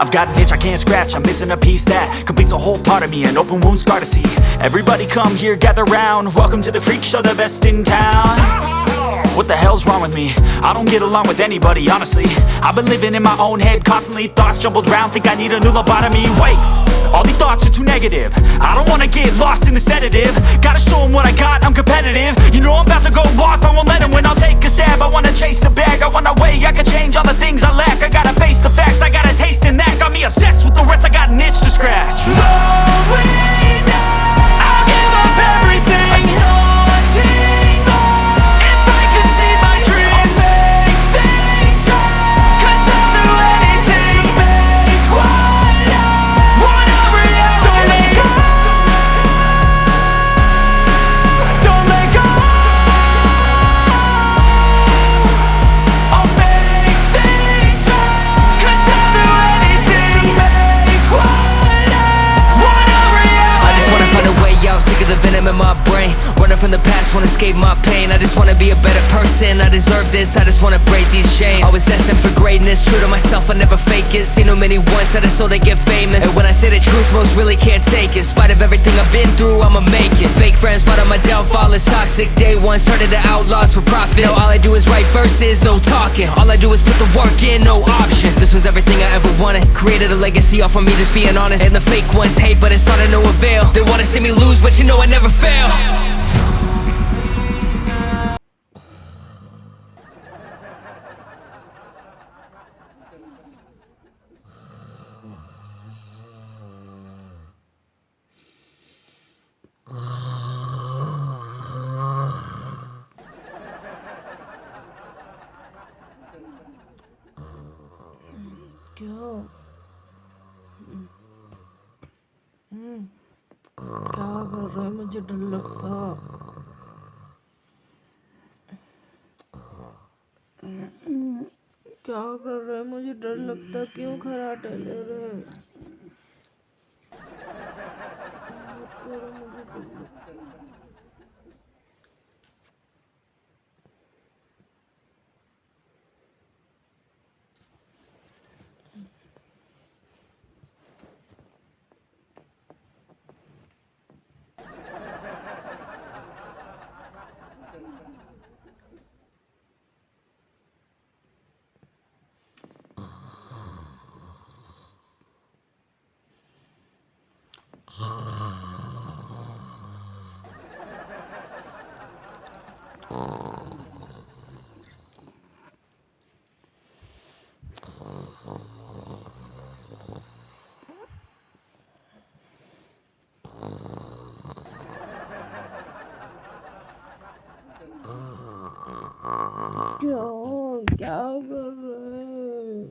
I've got an itch I can't scratch, I'm missing a piece that completes a whole part of me, an open wound scar to see. Everybody come here, gather round, welcome to the freak show, the best in town. What the hell's wrong with me? I don't get along with anybody, honestly. I've been living in my own head constantly, thoughts jumbled round, think I need a new lobotomy. Wait, all these thoughts are too negative, I don't wanna get lost in the sedative. Gotta show them what I got, I'm competitive. You know I'm about to go off, I won't let them win. I'll take a stab, I wanna chase a bag, I wanna weigh, I can change all the things I lack. I gotta face the facts, I got a taste in that. Got me obsessed with the rest, I got an itch to scratch. Slowing down, I'll give up everything. Daunting all, if I could see my dreams, I'll make things right. 'Cause I'll do anything to make what I want a reality. Don't let go, don't let go. I'll make things right. 'Cause I'll do anything to make what I want a reality. I just wanna find a way out, sick of the venom in my brain. Running from the past, wanna escape my pain. I just wanna be a better person, I deserve this, I just wanna break these chains. Always asking for greatness, true to myself, I never fake it. Seen too many once, I just so they get famous. And when I say the truth, most really can't take it. In spite of everything I've been through, I'ma make it. Fake friends, but on my downfall is toxic. Day one, started to outlaws for profit. Now all I do is write verses, no talking. All I do is put the work in, no option. This was everything I ever wanted, created a legacy off of me, just being honest. And the fake ones hate, but it's all to no avail. They wanna see me lose, but you know I never fail. क्या कर रहा है? मुझे डर लगता। क्या कर रहा है? मुझे डर लगता। क्यों खराटे ले रहे हैं? क्या कर रहे हैं?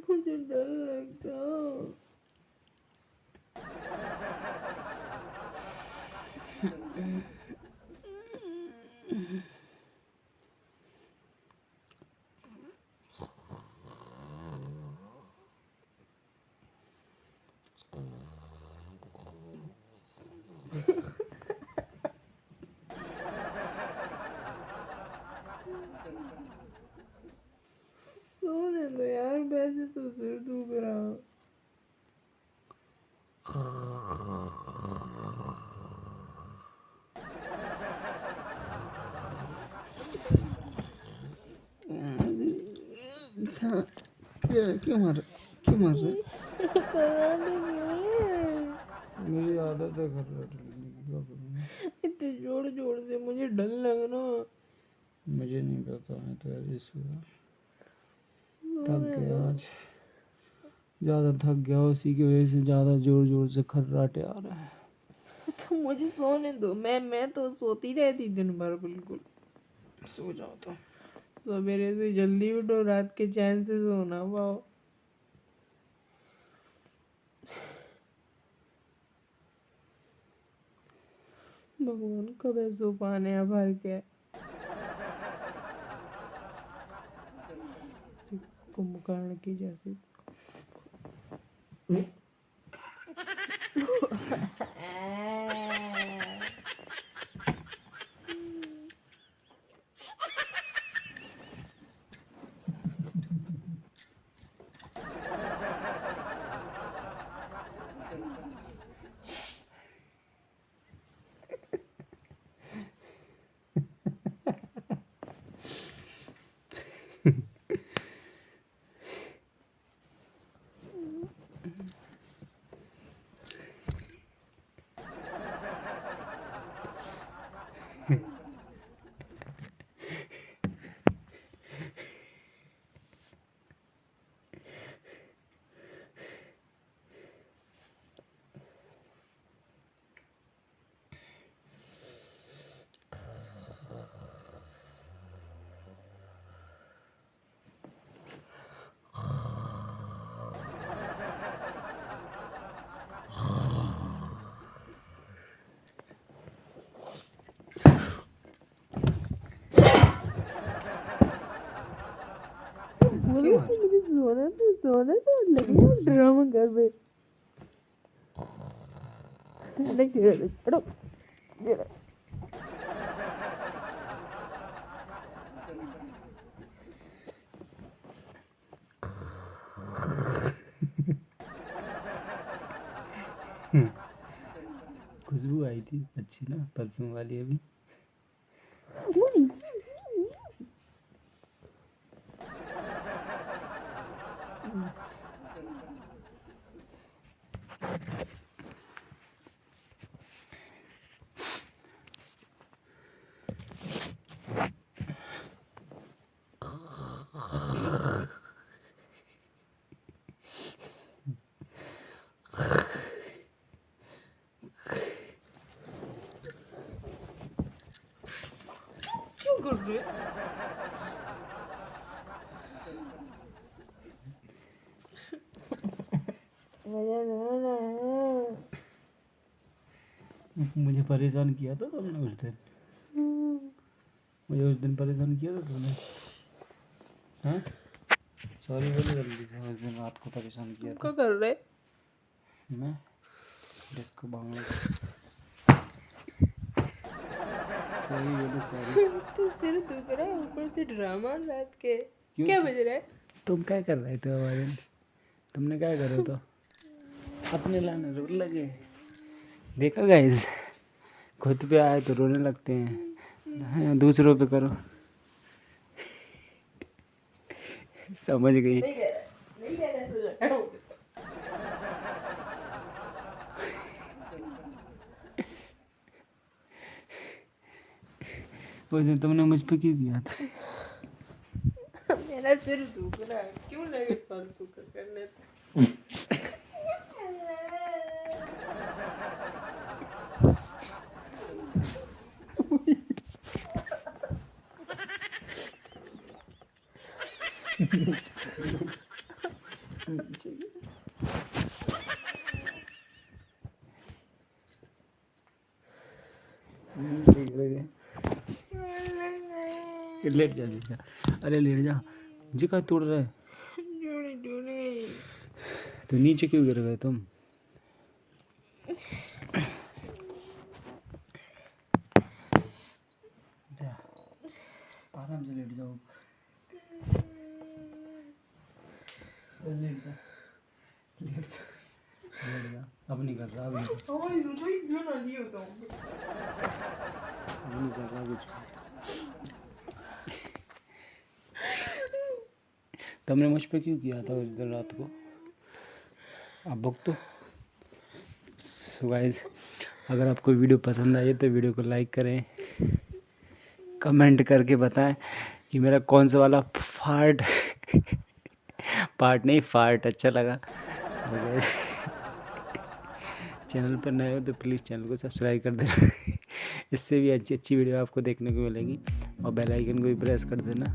मुझे डर लगता। सोने दो यार, वैसे तो सिर दुख रहा। क्यों मार रहे? मुझे आदत है इतने जोर जोर से, मुझे डर लग रहा। मुझे नहीं पता है तो यार थक गया आज, ज़्यादा थक गया, उसी की वजह से ज़्यादा जोर जोर से खर्राटे आ रहे हैं। तो मुझे सोने दो। मैं तो सोती रहती दिन भर, बिल्कुल। सो जाओ तो सवेरे से जल्दी उठो, रात के चैन से सोना पाओ। भगवान कब ऐसो पाने भर के कुंभकर्ण की जैसी। मुझे सोना तो लगे ड्रामा कर बे देख अड़ो खुशबू आई थी अच्छी ना, परफ्यूम वाली। अभी क्यों कर रहे मुझे परेशान किया था तुमने उस दिन, मुझे उस दिन परेशान किया था तुमने। हाँ सॉरी बोलो जल्दी से, उस दिन रात को परेशान किया था। क्या कर रहे मैं डिस्को बांग्ला सॉरी बोलो सॉरी। तो सिर दुख रहा है ऊपर से ड्रामा रात के क्यों? क्या बज रहा है तुम क्या कर रहे थे हमारे, तुमने क्या करो तो अपने लाने रो लगे। देखा गाइस, खुद पे आए तो रोने लगते हैं, दूसरों पे करो। समझ गई। नहीं कह रहा हटो उस दिन तुमने मुझ पे क्यों किया था? मेरा सिर दुख रहा है क्यों लगे फालतू का करने लेट जा लेट जा, अरे लेट जा जी। का तोड़ रहा है तो नीचे क्यों गिर गए तुम? आराम से लेट जाओ, लेट जा लेट जा लेट जा। अब नहीं कर रहा, अब नहीं कर रहा कुछ। तुमने मुझ पे क्यों किया था उस दिन रात को? अब भुगतो। सो गाइस, अगर आपको वीडियो पसंद आई तो वीडियो को लाइक करें, कमेंट करके बताएं कि मेरा कौन सा वाला फार्ट अच्छा लगा। चैनल पर नए हो तो प्लीज़ चैनल को सब्सक्राइब कर देना। इससे भी अच्छी वीडियो आपको देखने को मिलेगी, और बेल आइकन को भी प्रेस कर देना।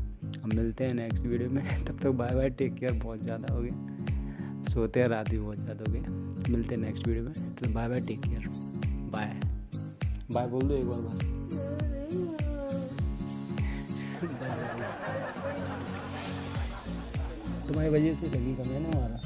हम मिलते हैं नेक्स्ट वीडियो में, तब तक बाय बाय, टेक केयर। बहुत ज़्यादा हो गया, सोते हैं, रात भी बहुत ज़्यादा हो गया। मिलते हैं नेक्स्ट वीडियो में, तो bye bye, take care, bye bye बोल दो एक बार बस। तुम्हारी वजह से लगी कमी है ना हमारा।